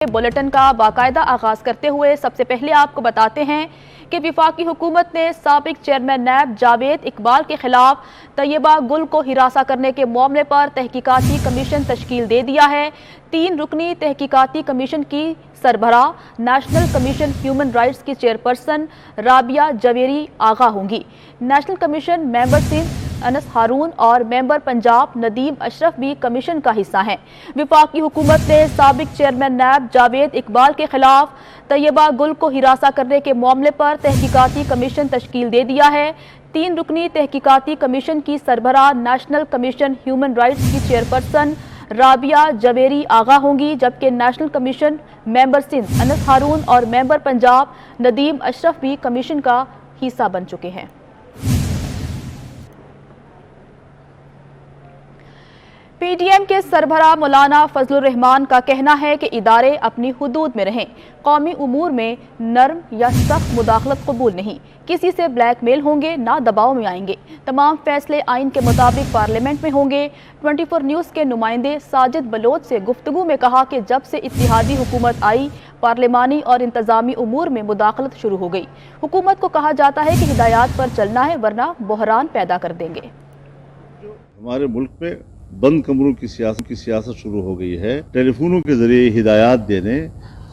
Bulletin का बाकायदा आगाज करते हुए सबसे पहले आपको बताते हैं कि वफाकी हुकूमत ने साबिक चेयरमैन नैब जावेद इकबाल के खिलाफ तैयबा गुल को हिरासा करने के मामले पर तहकीकाती कमीशन तश्कील दे दिया है। 3 रुकनी तहकीकाती कमीशन की सरबराह नेशनल कमीशन ह्यूमन राइट्स की चेयरपर्सन राबिया जवेरी आगा होंगी। National commission member Sindh Anas Haroon और मेंबर पंजाब नदीम अशरफ भी कमीशन का हिस्सा हैं। वफाकी हुकूमत ने साबिक चेयरमैन नैब जावेद इकबाल के खिलाफ तैयबा गुल को हिरासा करने के मामले पर तहकीकाती कमीशन तश्कील दे दिया है। 3 रुकनी तहकीकाती कमीशन की सरबराह नेशनल कमीशन ह्यूमन राइट्स की चेयरपर्सन राबिया जवेरी आगा होंगी, जबकि national commission member Sindh Anas Haroon और मेंबर पंजाब नदीम अशरफ भी कमीशन का हिस्सा बन चुके हैं। पीडीएम के सरबराह मौलाना फजलुर रहमान का कहना है कि इदारे अपनी हुदूद में रहें, कौमी उमूर में नर्म या सख्त मुदाखलत कबूल नहीं, किसी से ब्लैकमेल होंगे ना दबाव में आएंगे, तमाम फैसले आइन के मुताबिक पार्लियामेंट में होंगे। 24 न्यूज़ के नुमाइंदे साजिद बलोच से गुफ्तगू में कहा कि जब से इत्तेहादी हुकूमत आई पार्लिमानी और इंतजामी उमूर में मुदाखलत शुरू हो गई। हुकूमत को कहा जाता है कि हिदायत पर चलना है वरना बहरान पैदा कर देंगे। हमारे मुल्क में बंद कमरों की सियासत शुरू हो गई है। टेलीफोनों के जरिए हिदायत देने,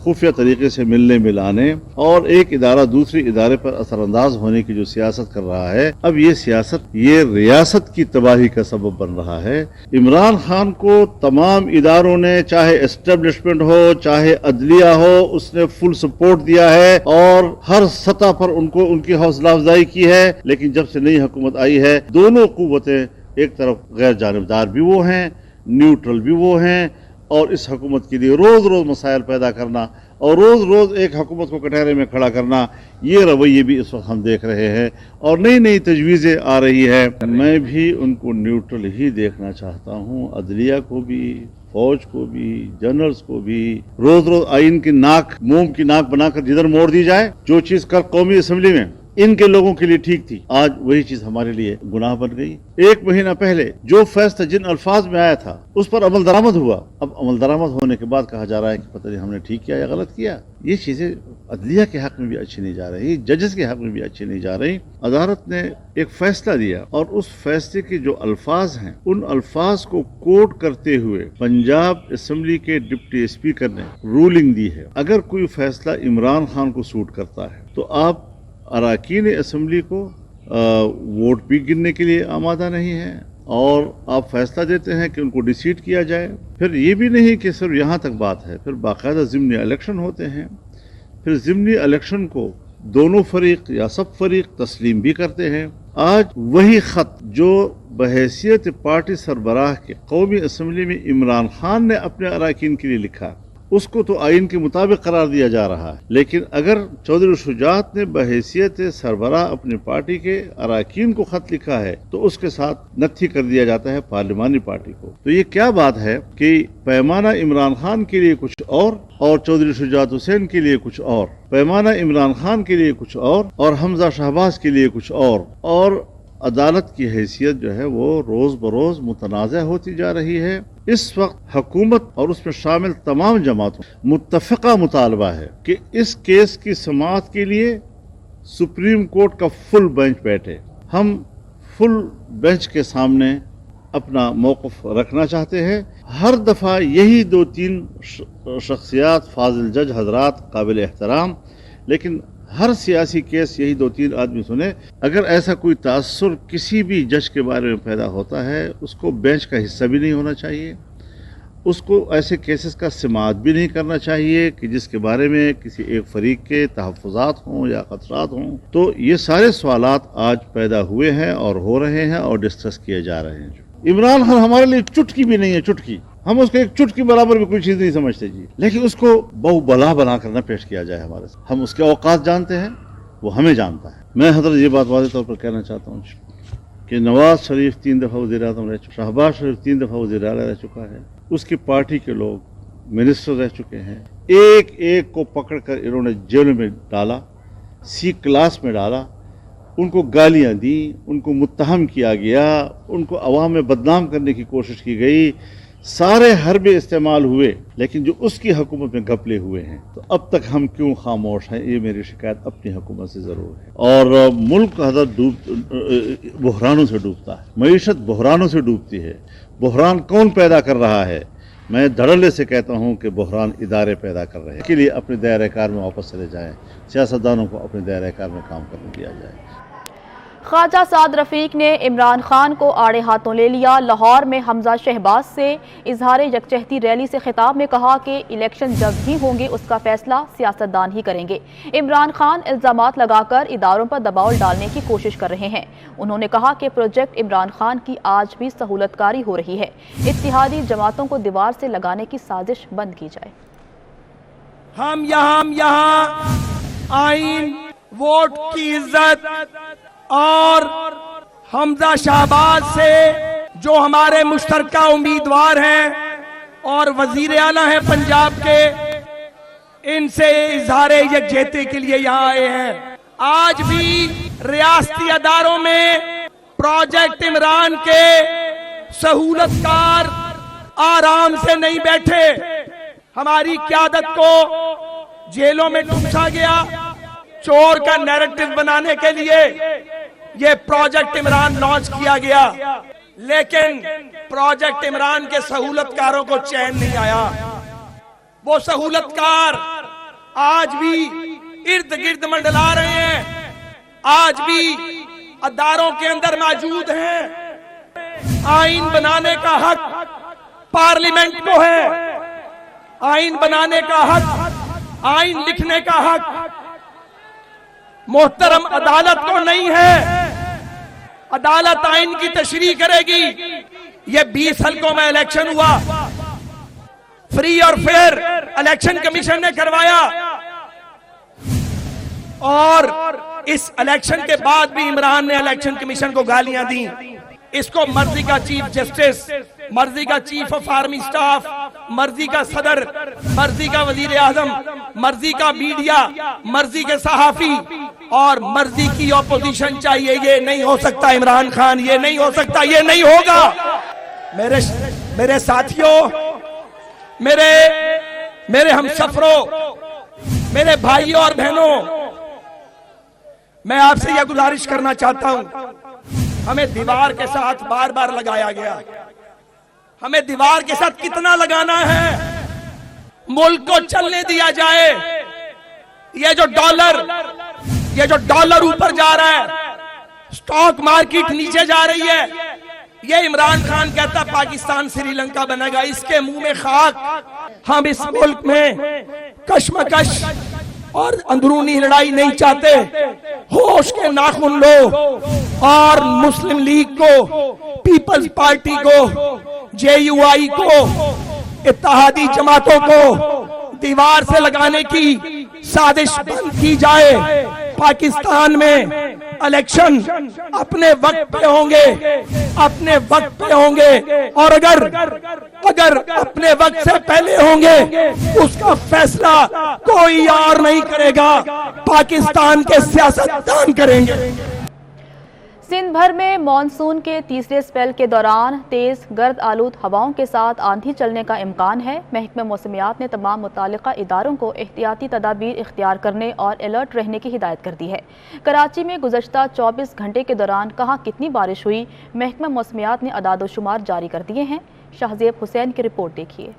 खुफिया तरीके से मिलने मिलाने और एक इदारा दूसरे इदारे पर असरअंदाज होने की जो सियासत कर रहा है, अब ये सियासत ये रियासत की तबाही का सबब बन रहा है। इमरान खान को तमाम इदारों ने, चाहे एस्टेब्लिशमेंट हो चाहे अदलिया हो, उसने फुल सपोर्ट दिया है और हर सतह पर उनको उनकी हौसला अफजाई की है। लेकिन जब से नई हुकूमत आई है, दोनों कुव्वतें, एक तरफ गैर जानिबदार भी वो हैं, न्यूट्रल भी वो हैं, और इस हुकूमत के लिए रोज रोज मसाइल पैदा करना और रोज रोज एक हुकूमत को कटहरे में खड़ा करना, ये रवैये भी इस वक्त हम देख रहे हैं और नई नई तजवीज़ें आ रही है। मैं भी उनको न्यूट्रल ही देखना चाहता हूँ, अदलिया को भी, फौज को भी, जनरल्स को भी। रोज रोज आइन की नाक, मोम की नाक बनाकर जिधर मोड़ दी जाए, जो चीज कल कौमी असम्बली में इनके लोगों के लिए ठीक थी, आज वही चीज हमारे लिए गुनाह बन गई। 1 महीना पहले जो फैसला जिन अल्फाज में आया था उस पर अमल दरामद हुआ, अब अमल दरामद होने के बाद कहा जा रहा है कि पता नहीं हमने ठीक किया या गलत किया। ये चीजें अदलिया के हक में भी अच्छी नहीं जा रही, जजेस के हक में भी अच्छी नहीं जा रही। अदालत ने एक फैसला दिया और उस फैसले के जो अल्फाज हैं, उन अल्फाज को कोट करते हुए पंजाब असम्बली के डिप्टी स्पीकर ने रूलिंग दी है, अगर कोई फैसला इमरान खान को सूट करता है तो आप अरकान असम्बली को वोट भी गिनने के लिए आमादा नहीं है और आप फैसला देते हैं कि उनको डिसीट किया जाए। फिर ये भी नहीं कि सिर्फ यहाँ तक बात है, फिर बाकायदा ज़िमनी इलेक्शन होते हैं। फिर ज़िमनी इलेक्शन को दोनों फरीक या सब फरीक तस्लीम भी करते हैं। आज वही ख़त जो बहैसियत पार्टी सरबराह के कौमी असम्बली में इमरान खान ने अपने अरकान के लिए लिखा, उसको तो आइन के मुताबिक करार दिया जा रहा है। लेकिन अगर चौधरी शुजात ने बहैसियत सरबराह अपनी पार्टी के अरकान को खत लिखा है तो उसके साथ नत्थी कर दिया जाता है पार्लिमानी पार्टी को। तो ये क्या बात है कि पैमाना इमरान खान के लिए कुछ और चौधरी शुजात हुसैन के लिए कुछ और, पैमाना इमरान खान के लिए कुछ और हमजा शहबाज के लिए कुछ और अदालत की हैसियत जो है वो रोज बरोज मुतनाज़ा होती जा रही है। इस वक्त हुकूमत और उसमें शामिल तमाम जमातों मुत्तफ़िक़ा मुतालबा है कि इस केस की समाअत के लिए सुप्रीम कोर्ट का फुल बेंच बैठे। हम फुल बेंच के सामने अपना मौक़िफ़ रखना चाहते हैं। हर दफ़ा यही 2-3 शख्सियात, फाजिल जज हजरात काबिल एहतराम, लेकिन हर सियासी केस यही 2-3 आदमी सुने। अगर ऐसा कोई तासुर किसी भी जज के बारे में पैदा होता है, उसको बेंच का हिस्सा भी नहीं होना चाहिए, उसको ऐसे केसेस का समाअत भी नहीं करना चाहिए कि जिसके बारे में किसी एक फरीक के तहफ़्फ़ुज़ात हों या ख़तरात हों। तो ये सारे सवालात आज पैदा हुए हैं और हो रहे हैं और डिस्कस किए जा रहे हैं। इमरान खान हमारे लिए चुटकी भी नहीं है, चुटकी, हम उसको एक चुटकी बराबर भी कोई चीज नहीं समझते जी, लेकिन उसको बहु बला बना कर न पेश किया जाए हमारे साथ। हम उसके औकात जानते हैं, वो हमें जानता है। मैं हजरत ये बात वाज़ेह तौर पर कहना चाहता हूँ कि नवाज शरीफ 3 दफ़ा वज़ीर-ए-आज़म रह चुका, शहबाज शरीफ 3 दफ़ा वज़ीर आला रह चुका है, उसकी पार्टी के लोग मिनिस्टर रह चुके हैं। एक एक को पकड़ कर इन्होंने जेल में डाला, सी क्लास में डाला, उनको गालियां दी, उनको मुत्तहम किया गया, उनको अवाम में बदनाम करने की कोशिश की गई। सारे हरबे इस्तेमाल हुए, लेकिन जो उसकी हुकूमत में घपले हुए हैं, तो अब तक हम क्यों खामोश हैं? ये मेरी शिकायत अपनी हुकूमत से ज़रूर है। और मुल्क बहरानों से डूबता है, मईशत बहरानों से डूबती है। बहरान कौन पैदा कर रहा है? मैं धड़ल्ले से कहता हूँ कि बहरान इदारे पैदा कर रहे हैं। इसके लिए अपने दायरे कार में वापस चले जाएं, सियासतदानों को अपने दायरे कार में काम करने दिया जाए। ख्वाजा साद रफीक ने इमरान खान को आड़े हाथों ले लिया। लाहौर में हमजा शहबाज से इजहार यकजहती रैली से खिताब में कहा कि इलेक्शन जब भी होंगे उसका फैसला सियासतदान ही करेंगे। इमरान खान इल्जामात लगाकर इदारों पर दबाव डालने की कोशिश कर रहे हैं। उन्होंने कहा कि प्रोजेक्ट इमरान खान की आज भी सहूलतकारी हो रही है। इत्तेहादी जमातों को दीवार से लगाने की साजिश बंद की जाए। हम यहाँ आइन, वोट की इज्जत और हमजा शहबाज से जो हमारे मुश्तरका उम्मीदवार हैं और वजीर आला हैं पंजाब के, इनसे इजहार यकजहती के लिए यहाँ आए हैं। आज भी रियासती अदारों में प्रोजेक्ट इमरान के सहूलतकार आराम से नहीं बैठे। हमारी क़यादत को जेलों में ठूंसा गया। चोर का नैरेटिव बनाने के लिए ये प्रोजेक्ट इमरान लॉन्च किया गया, लेकिन प्रोजेक्ट इमरान के सहूलतकारों को चैन नहीं आया। वो सहूलतकार आज भी इर्द गिर्द मंडला रहे हैं, आज भी अदारों के अंदर मौजूद हैं। आइन बनाने का हक पार्लियामेंट को है, आइन बनाने का हक, आइन लिखने का हक मोहतरम अदालत को नहीं है। अदालत आइन की तशरीह करेगी। ये 20 हल्कों में इलेक्शन हुआ, फ्री और फेयर इलेक्शन कमीशन ने करवाया, और इस इलेक्शन के बाद भी इमरान ने इलेक्शन कमीशन को गालियां दी। इसको मर्जी का चीफ जस्टिस, मर्जी का चीफ ऑफ आर्मी स्टाफ, मर्जी का सदर, मर्जी का वजीर आजम, मर्जी का मीडिया, मर्जी के सहाफी और मर्जी की ऑपोजिशन चाहिए। ये नहीं हो सकता इमरान खान, ये नहीं हो सकता, ये नहीं होगा। मेरे साथियों, मेरे हमसफरों, मेरे भाइयों और बहनों, मैं आपसे यह गुजारिश करना चाहता हूं। हमें दीवार के साथ बार बार लगाया गया, हमें दीवार के साथ कितना लगाना है? मुल्क को चलने दिया जाए। ये जो डॉलर ऊपर जा रहा है, स्टॉक मार्केट नीचे जा रही है, ये इमरान खान कहता पाकिस्तान श्रीलंका बनेगा। इसके मुंह में खाक। हम इस मुल्क में कशमकश और अंदरूनी लड़ाई नहीं चाहते। होश के नाखून लो और मुस्लिम लीग को, पीपल्स पार्टी को, JUI को, इत्तेहादी जमातों को दीवार से लगाने की साजिश बंद की जाए। पाकिस्तान में इलेक्शन अपने वक्त पे होंगे, अपने वक्त पे होंगे, और अगर अपने वक्त से पहले होंगे उसका फैसला कोई और नहीं करेगा, पाकिस्तान के सियासतदान करेंगे। सिंध भर में मॉनसून के तीसरे स्पेल के दौरान तेज गर्द आलूद हवाओं के साथ आंधी चलने का इम्कान है। महकमे मौसमियात ने तमाम मुतालिका इदारों को एहतियाती तदाबीर इख्तियार करने और अलर्ट रहने की हिदायत कर दी है। कराची में गुज़श्ता 24 घंटे के दौरान कहाँ कितनी बारिश हुई, महकमा मौसमियात ने अदाद-ओ-शुमार जारी कर दिए हैं। शाहजेब हुसैन की रिपोर्ट देखिए।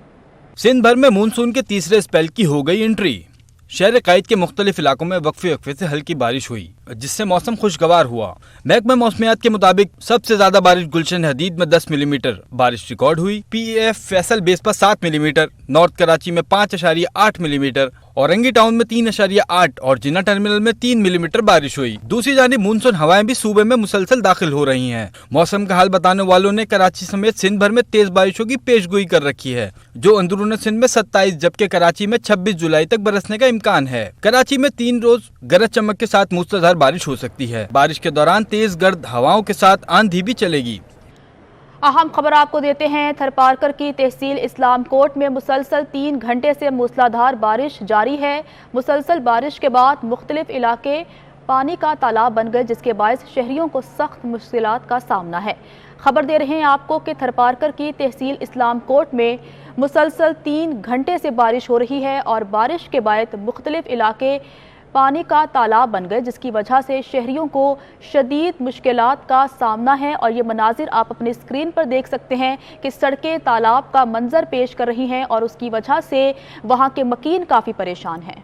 सिंध भर में मानसून के तीसरे स्पेल की हो गई एंट्री। शहर कायद के मुख्तलिफ इलाकों में वक्फे से हल्की बारिश हुई, जिससे मौसम खुशगवार हुआ। महकमा मौसमियात के मुताबिक सबसे ज्यादा बारिश गुलशन हदीद में 10 मिलीमीटर बारिश रिकॉर्ड हुई। PAF फैसल बेस पर 7 मिलीमीटर, नॉर्थ कराची में 5.8 मिलीमीटर, औरंगी टाउन में 3.8 और जिन्ना टर्मिनल में 3 मिलीमीटर बारिश हुई। दूसरी जानिब मानसून हवाएं भी सूबे में मुसलसल दाखिल हो रही हैं। मौसम का हाल बताने वालों ने कराची समेत सिंध भर में तेज बारिशों की पेशगोई कर रखी है, जो अंदरून सिंध में 27 जबकि कराची में 26 जुलाई तक बरसने का इम्कान है। कराची में 3 रोज गरज चमक के साथ मूसलाधार बारिश हो सकती है। बारिश के दौरान तेज गर्द हवाओं के साथ आंधी भी चलेगी। अहम खबर आपको देते हैं। थरपारकर की तहसील इस्लाम कोट में मुसलसल 3 घंटे से मूसलाधार बारिश जारी है। मुसलसल बारिश के बाद मुख्तलिफ इलाके पानी का तालाब बन गए, जिसके बायस शहरियों को सख्त मुश्किलात का सामना है। خبر دے رہے ہیں آپ کو کہ تھرپارکر کی تحصیل اسلام کوٹ میں مسلسل 3 گھنٹے سے بارش ہو رہی ہے اور بارش کے باعث مختلف علاقے پانی کا تالاب بن گئے، جس کی وجہ سے شہریوں کو شدید مشکلات کا سامنا ہے۔ اور یہ مناظر آپ اپنی اسکرین پر دیکھ سکتے ہیں کہ سڑکیں تالاب کا منظر پیش کر رہی ہیں اور اس کی وجہ سے وہاں کے مکین کافی پریشان ہیں۔